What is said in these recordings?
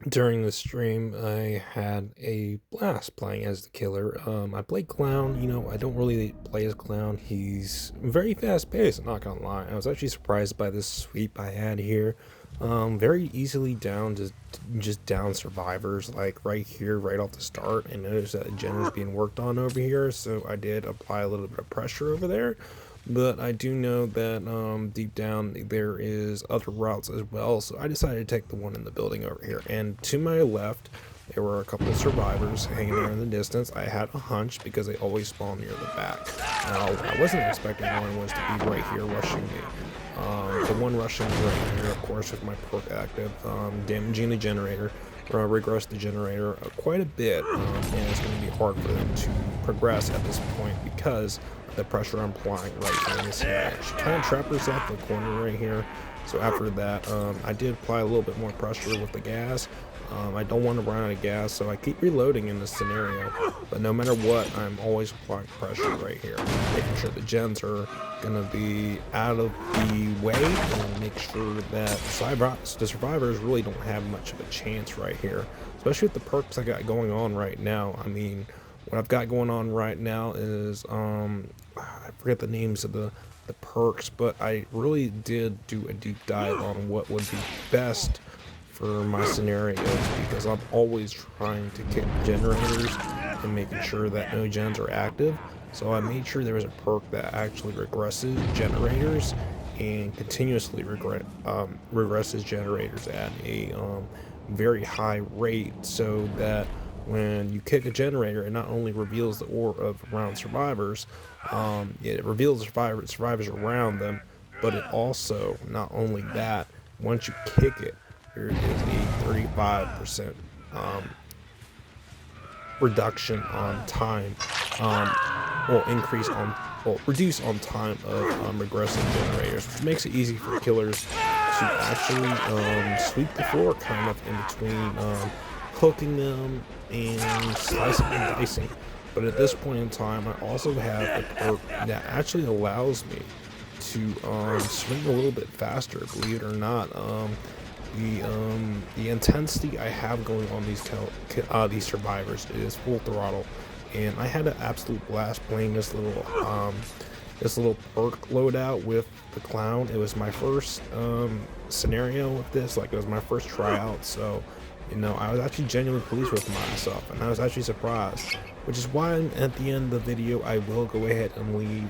During the stream, I had a blast playing as the killer. I played Clown. I don't really play as Clown. He's very fast paced, I'm not gonna lie. I was actually surprised by this sweep I had here. Very easily down, just down survivors, like right here, right off the start. And notice that Jen is being worked on over here, so I did apply a little bit of pressure over there. But I do know that deep down there is other routes as well, so I decided to take the one in the building over here. And to my left, there were a couple of survivors hanging there in the distance. I had a hunch because they always spawn near the back. Now, I wasn't expecting one was to be right here rushing me. The one rushing right here, of course, with my perk active, damaging the generator, regress the generator quite a bit, and it's going to be hard for them to progress at this point because the pressure I'm applying right here in this area. She kind of trapped herself in the corner right here. So after that, I did apply a little bit more pressure with the gas. I don't want to run out of gas, so I keep reloading in this scenario. But no matter what, I'm always applying pressure right here, making sure the gens are going to be out of the way and make sure that the survivors really don't have much of a chance right here, especially with the perks I got going on right now. I mean, what I've got going on right now is I forget the names of the perks, but I really did do a deep dive on what would be best for my scenarios because I'm always trying to kick generators and making sure that no gens are active. So I made sure there was a perk that actually regresses generators and continuously regresses generators at a very high rate, so that when you kick a generator, it not only reveals the ore of around survivors, it reveals the survivors around them, but it also, not only that, once you kick it, there is a 35% reduction on time, increase on, reduce on time of regressive generators, which makes it easy for killers to actually sweep the floor kind of in between hooking them and slicing and dicing. But at this point in time, I also have a perk that actually allows me to swing a little bit faster, believe it or not. The intensity I have going on these survivors is full throttle, and I had an absolute blast playing this little perk loadout with the clown. It was my first scenario with this, like it was my first tryout, so I was actually genuinely pleased with myself, and I was actually surprised, which is why at the end of the video I will go ahead and leave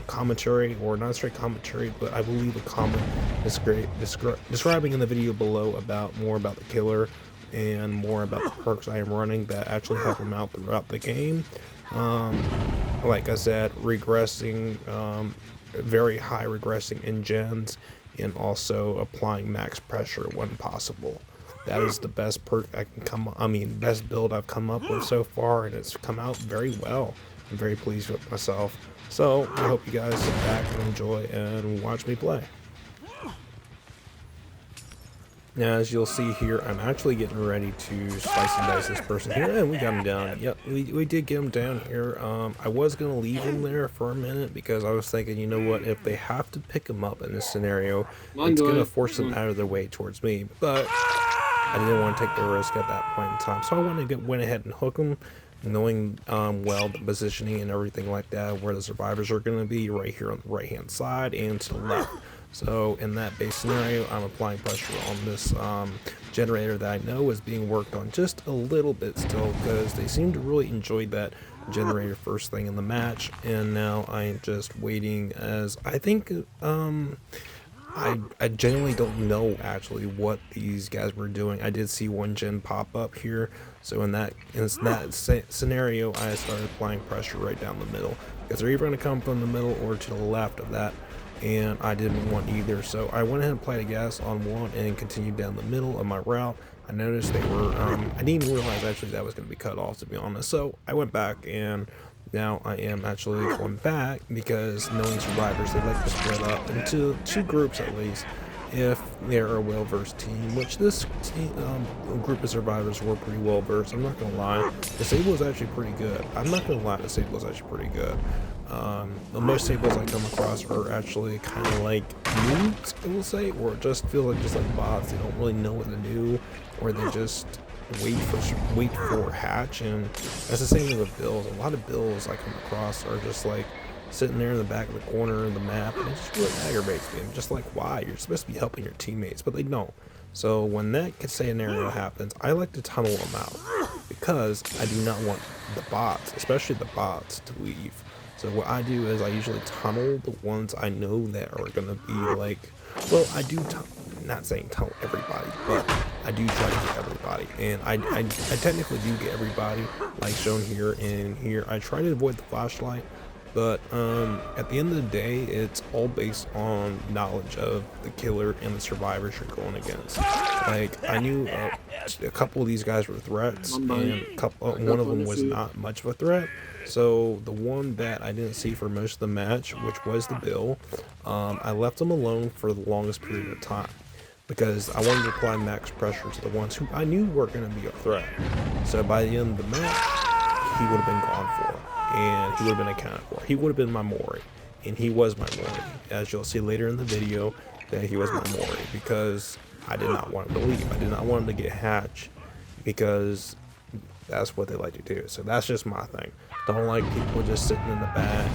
commentary, or not straight commentary, but I will leave a comment describing in the video below about more about the killer and more about the perks I am running that actually help him out throughout the game. Like I said, regressing, very high regressing in gens, and also applying max pressure when possible. That is the best perk best build I've come up with so far, and it's come out very well. I'm very pleased with myself. So I hope you guys sit back and enjoy and watch me play. Now, as you'll see here, I'm actually getting ready to slice and dice this person here, and we got him down. Yep, we did get him down here. I was going to leave him there for a minute because I was thinking, you know what, if they have to pick him up in this scenario, it's going to force them out of their way towards me. But I didn't want to take the risk at that point in time, so I went ahead and hook him, knowing well the positioning and everything like that, where the survivors are going to be right here on the right hand side and to the left. So in that base scenario, I'm applying pressure on this generator that I know is being worked on just a little bit still, because they seem to really enjoy that generator first thing in the match. And now I'm just waiting, as I think I genuinely don't know actually what these guys were doing. I did see one gen pop up here, so in that scenario, I started applying pressure right down the middle, because they're either going to come from the middle or to the left of that, and I didn't want either. So I went ahead and applied a gas on one and continued down the middle of my route. I noticed they were, I didn't even realize actually that was going to be cut off, to be honest. So I went back, and now I am actually going back because knowing survivors, they like to split up into two groups at least. if they're a well-versed team, which this team, group of survivors were pretty well-versed. I'm not gonna lie, Disable is actually pretty good. I'm not gonna lie, Disable is actually pretty good. The most tables I come across are actually kind of like noobs, I will say, or it just feels like bots. They don't really know what to do, or they just wait for hatch. And that's the same thing with bills. A lot of bills I come across are just like sitting there in the back of the corner of the map, and it just really aggravates me. I'm just like, why? You're supposed to be helping your teammates, but they don't. So when that scenario happens, I like to tunnel them out because I do not want the bots, especially the bots, to leave. So what I do is I usually tunnel the ones I know that are gonna be like, well, I do, not saying tunnel everybody, but I do try to get everybody, and I technically do get everybody, like shown here and here. I try to avoid the flashlight, but at the end of the day, it's all based on knowledge of the killer and the survivors you're going against. Like, I knew a couple of these guys were threats, and one of them was not much of a threat. So the one that I didn't see for most of the match, which was the Bill, I left him alone for the longest period of time because I wanted to apply max pressure to the ones who I knew were going to be a threat. So by the end of the match, he would have been gone for, and he would have been accounted for. He would have been my Mori, and he was my Mori. As you'll see later in the video, that he was my Mori because I did not want him to leave. I did not want him to get hatched because that's what they like to do. So that's just my thing. Don't like people just sitting in the back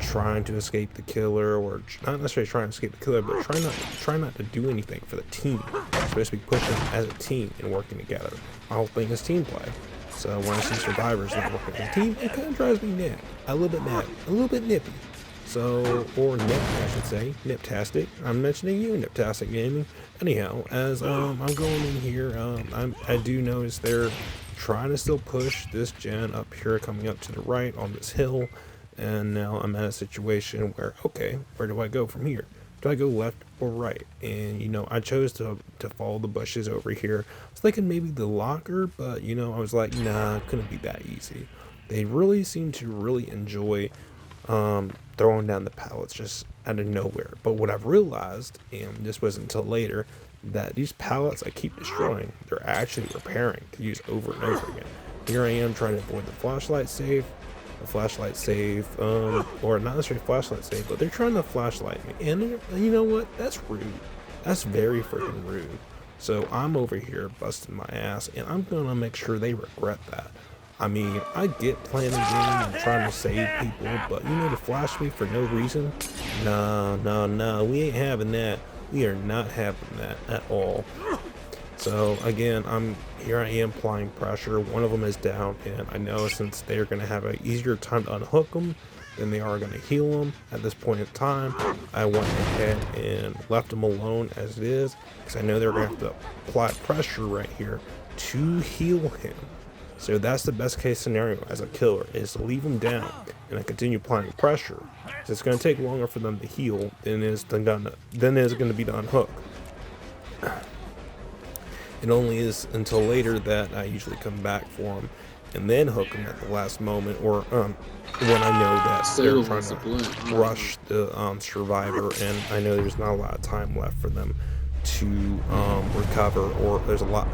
trying to escape the killer, or not necessarily trying to escape the killer, but try not to do anything for the team. You're supposed to be pushing as a team and working together. My whole thing is team play. So when I see survivors not working as a team, it kind of drives me mad. A little bit mad, a little bit nippy. So, or nip, I should say, niptastic. I'm mentioning you, niptastic gaming. Anyhow, as I'm going in here, I do notice they're trying to still push this gen up here, coming up to the right on this hill, and now I'm at a situation where, okay, where do I go from here? Do I go left or right? And you know, I chose to follow the bushes over here. I was thinking maybe the locker, but you know, I was like, nah, it couldn't be that easy. They really seem to really enjoy throwing down the pallets just out of nowhere. But what I've realized, and this wasn't until later, that these pallets I keep destroying, they're actually repairing to use over and over again. Here I am trying to avoid the flashlight save, or not necessarily flashlight save, but they're trying to flashlight me. And you know what? That's rude. That's very freaking rude. So I'm over here busting my ass, and I'm gonna make sure they regret that. I mean, I get playing the game and trying to save people, but you know, to flash me for no reason? No, we ain't having that. We are not having that at all. So again, here I am applying pressure. One of them is down, and I know since they're going to have an easier time to unhook them than they are going to heal them at this point in time, I went ahead and left them alone as it is, because I know they're going to have to apply pressure right here to heal him. So that's the best case scenario as a killer, is to leave them down and I continue applying pressure. So it's going to take longer for them to heal than it is going to be to unhook. It only is until later that I usually come back for them and then hook them at the last moment, or when I know that they're trying to rush the survivor and I know there's not a lot of time left for them to recover, or there's a lot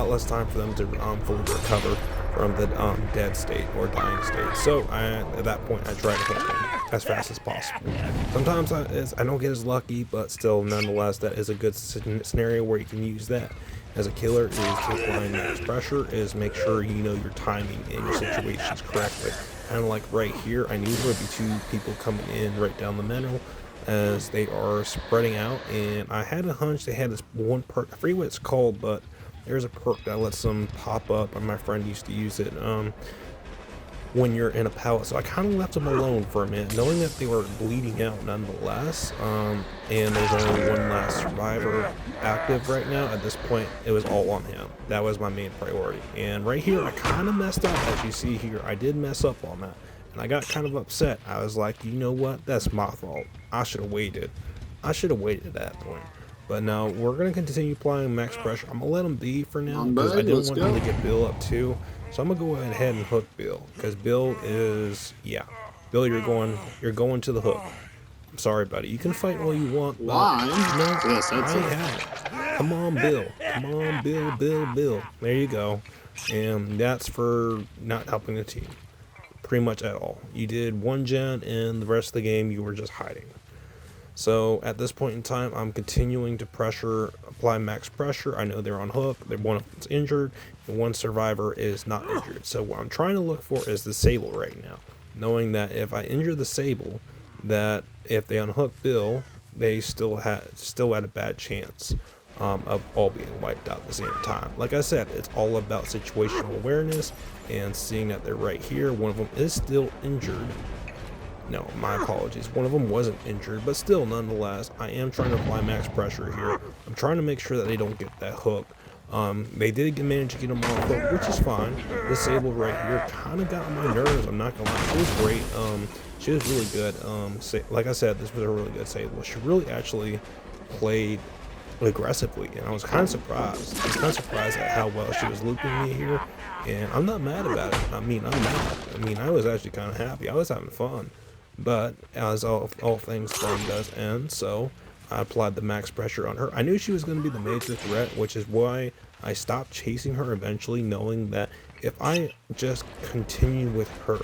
less time for them to fully recover from the dead state or dying state. So at that point I try to hook them as fast as possible. Sometimes I don't get as lucky, but still, nonetheless, that is a good scenario where you can use that as a killer, is to apply max pressure, is make sure you know your timing and your situations correctly. Kind of like right here, I knew there would be two people coming in right down the middle as they are spreading out, and I had a hunch they had this one perk, I forget what it's called, but there's a perk that lets them pop up, and my friend used to use it when you're in a pallet. So I kind of left them alone for a minute, knowing that they were bleeding out nonetheless, and there's only one last survivor active right now. At this point, it was all on him. That was my main priority. And right here, I kind of messed up. As you see here, I did mess up on that, and I got kind of upset. I was like, you know what, that's my fault. I should have waited at that point. But now we're going to continue applying max pressure. I'm going to let him be for now because I didn't want him to get Bill up too. So I'm going to go ahead and hook Bill, because Bill is, Bill, you're going to the hook. I'm sorry, buddy. You can fight all you want, but Why? no, Yes, I that's ain't it. having it. Come on, Bill. Come on, Bill, Bill, Bill. There you go. And that's for not helping the team pretty much at all. You did one gen, and the rest of the game you were just hiding. So at this point in time, I'm continuing to apply max pressure. I know they're on hook, one of them's injured, and one survivor is not injured. So what I'm trying to look for is the Sable right now, knowing that if I injure the Sable, that if they unhook Bill, they still had a bad chance of all being wiped out at the same time. Like I said, it's all about situational awareness and seeing that they're right here. One of them is still injured. No, my apologies. One of them wasn't injured, but still, nonetheless, I am trying to apply max pressure here. I'm trying to make sure that they don't get that hook. They did manage to get them off hook, which is fine. This Sable right here kind of got on my nerves. I'm not gonna lie. She was great. She was really good. Like I said, this was a really good Sable. She really actually played aggressively, and I was kind of surprised. I was kind of surprised at how well she was looping me here, and I'm not mad about it. I mean, I was actually kind of happy. I was having fun. But as all things fun does end, so I applied the max pressure on her. I knew she was going to be the major threat, which is why I stopped chasing her eventually, knowing that if I just continue with her,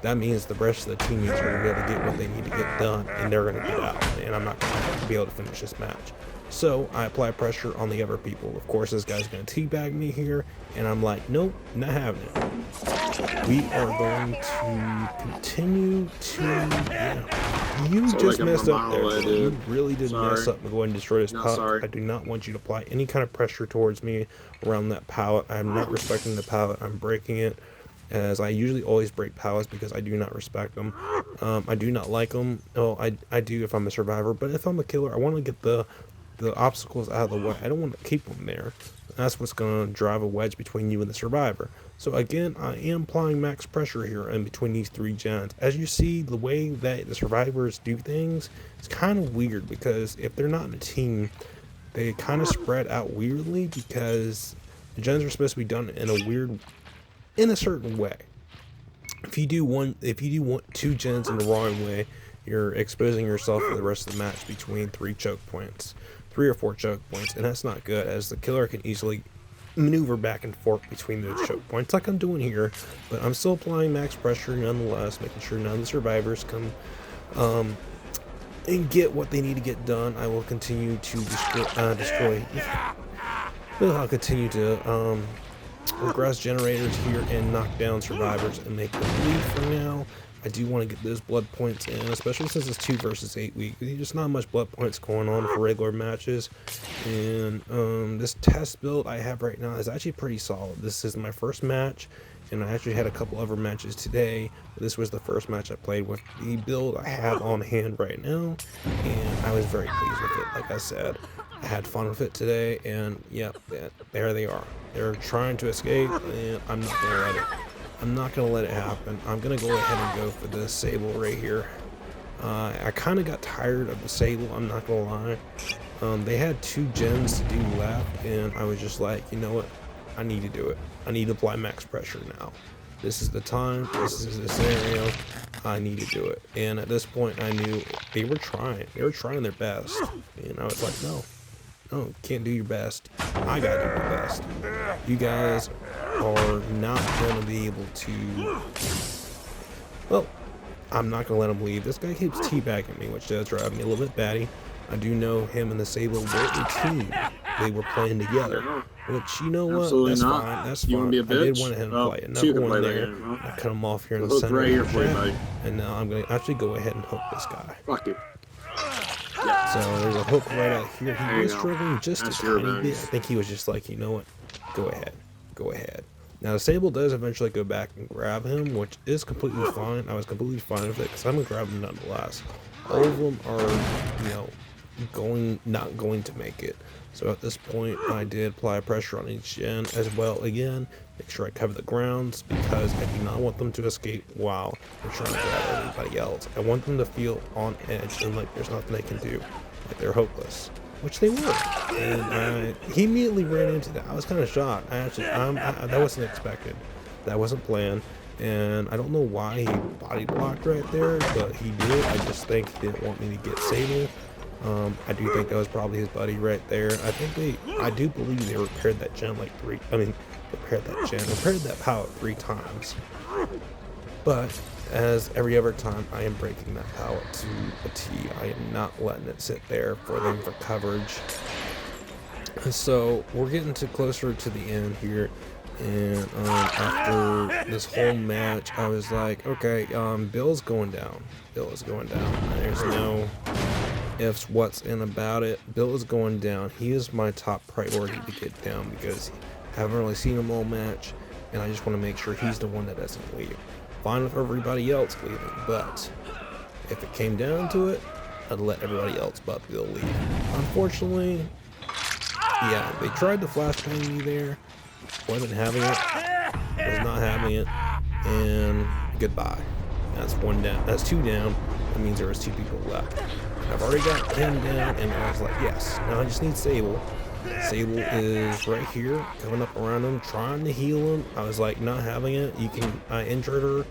that means the rest of the teammates are going to be able to get what they need to get done, and they're going to get out, and I'm not going to be able to finish this match. So I apply pressure on the other people. Of course, this guy's going to teabag me here, and I'm like, nope, not having it. We are going to continue to, yeah. You So just like messed up there, away, dude. You dude. really did mess up and go ahead and destroy this puck. I do not want you to apply any kind of pressure towards me around that pallet. I'm not respecting the pallet. I'm breaking it, as I usually always break pallets because I do not respect them. I do not like them. Oh, I do if I'm a survivor, but if I'm a killer, I want to get the obstacles out of the way. I don't want to keep them there. That's what's going to drive a wedge between you and the survivor. So again, I am applying max pressure here in between these three gens. As you see, the way that the survivors do things, it's kind of weird because if they're not in a team, they kind of spread out weirdly because the gens are supposed to be done in a certain way. If you do two gens in the wrong way, you're exposing yourself for the rest of the match between 3 or 4 choke points, and that's not good, as the killer can easily maneuver back and forth between those choke points like I'm doing here. But I'm still applying max pressure nonetheless, making sure none of the survivors come and get what they need to get done. I will continue to destroy. I'll continue to regress generators here and knock down survivors and make them bleed for now. I do want to get those blood points in, especially since it's 2 versus 8 week. There's just not much blood points going on for regular matches. And this test build I have right now is actually pretty solid. This is my first match, and I actually had a couple other matches today. This was the first match I played with the build I have on hand right now, and I was very pleased with it. Like I said, I had fun with it today, and yeah, there they are. They're trying to escape, and I'm not going to let it. I'm not going to let it happen. I'm going to go ahead and go for this Sable right here. I kind of got tired of the Sable, I'm not going to lie. They had 2 gens to do left, and I was just like, you know what? I need to do it. I need to apply max pressure now. This is the time. This is the scenario. I need to do it. And at this point, I knew they were trying. They were trying their best. And I was like, no, can't do your best. I gotta do my best. You guys are not gonna be able to. Well, I'm not gonna let him leave. This guy keeps teabagging me, which does drive me a little bit batty. I do know him and the Sable were a team. They were playing together. Which, you know what? Absolutely That's not. fine. That's You fine. wanna be a I did bitch? want him to Well, play so you another can play one that there. game, huh? I cut him off here in the Hook center. right here for you, buddy. And now I'm gonna actually go ahead and hook this guy. Fuck you. So there's a hook right out here. He was struggling just That's a your tiny bit. I revenge. think he was just like, you know what? Go ahead. Now the Sable does eventually go back and grab him, which is completely fine. I was completely fine with it because I'm gonna grab him nonetheless. All of them are, you know, not going to make it. So at this point, I did apply pressure on each gen as well. Again, make sure I cover the grounds because I do not want them to escape while they're trying to grab everybody else. I want them to feel on edge and like there's nothing they can do, like they're hopeless, which they were. And he immediately ran into that. I was kind of shocked. That wasn't expected. That wasn't planned. and I don't know why he body blocked right there, but he did. I just think he didn't want me to get Sable. I do think that was probably his buddy right there. I do believe they repaired that gen like repaired that pallet 3 times. But as every other time, I am breaking that pallet to a T. I am not letting it sit there for them for coverage. So we're getting closer to the end here, and after this whole match, I was like, okay, Bill's going down. Bill is going down. There's no ifs, what's in about it. Bill is going down. He is my top priority to get down because I haven't really seen him all match, and I just want to make sure he's the one that doesn't leave. Fine with everybody else leaving, but if it came down to it, I'd let everybody else but Bill leave. Unfortunately, yeah, they tried to flashbang me there. Wasn't having it. Was not having it. And goodbye. That's 1 down. That's 2 down. That means there was 2 people left. I've already got him down, and I was like, yes. Now I just need Sable. Sable is right here, coming up around him, trying to heal him. I was like, not having it. I injured her,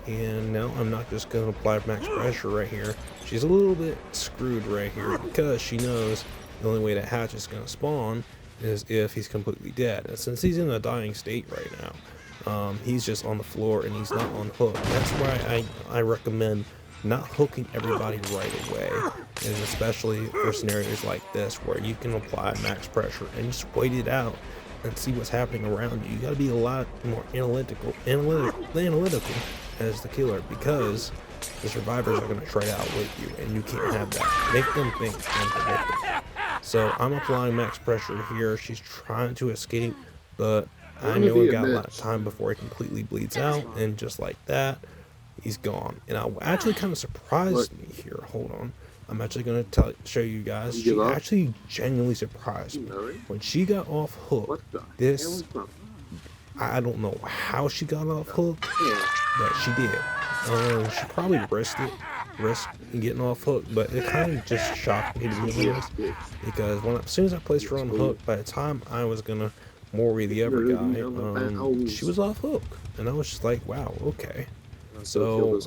and now I'm not just gonna apply max pressure right here. She's a little bit screwed right here because she knows the only way that Hatch is gonna spawn is if he's completely dead. And since he's in a dying state right now, he's just on the floor and he's not on hook. That's why I recommend not hooking everybody right away, and especially for scenarios like this where you can apply max pressure and just wait it out and see what's happening around you. You got to be a lot more analytical as the killer, because the survivors are going to try to outwit you, and you can't have that. Make them think unpredictable. So I'm applying max pressure here. She's trying to escape, but I know we got a lot of time before he completely bleeds out, and just like that, he's gone. And I actually kind of surprised me here. Hold on. I'm actually going to show you guys. She actually genuinely surprised me. When she got off hook, I don't know how she got off hook, but she did. She probably risked getting off hook, but it kind of just shocked me, to be honest, because as soon as I placed her on hook, by the time I was going to Mori the other guy, she was off hook. And I was just like, wow, okay. So,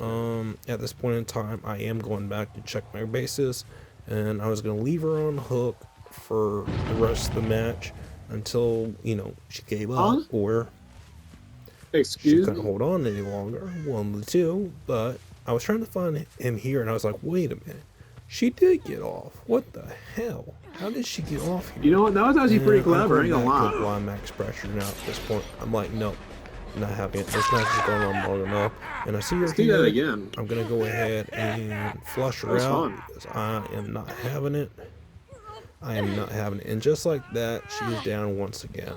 at this point in time, I am going back to check my bases, and I was going to leave her on hook for the rest of the match until, she gave up, or she couldn't hold on any longer, one of the two. But I was trying to find him here, and I was like, wait a minute, she did get off. What the hell? How did she get off here? You know what, that was actually pretty clever, I ain't gonna lie. Apply max pressure now at this point. I'm like, nope. Not having it. This match is going on long enough, and I see her here. That again. I'm gonna go ahead and flush her out because I am not having it. I am not having it. And just like that, she is down once again.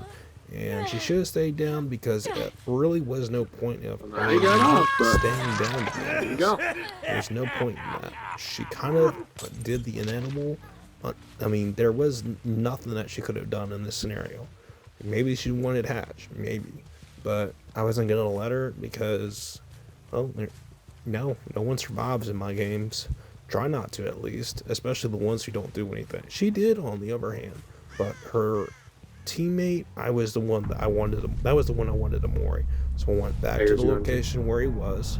And she should have stayed down because it really was no point of staying down. There you go. There's no point in that. She kind of did the inedible. I mean, there was nothing that she could have done in this scenario. Maybe she wanted Hatch, maybe. But I wasn't going to let her because, well, no one survives in my games. Try not to, at least, especially the ones who don't do anything. She did, on the other hand, but her teammate, that was the one I wanted to Mori. So I went back to the location where he was,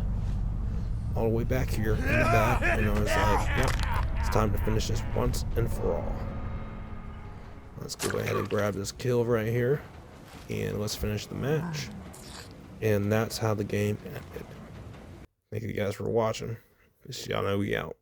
all the way back here in the back, and I was like, yep, it's time to finish this once and for all. Let's go ahead and grab this kill right here, and let's finish the match. And that's how the game ended. Thank you guys for watching. This is Yanobi out.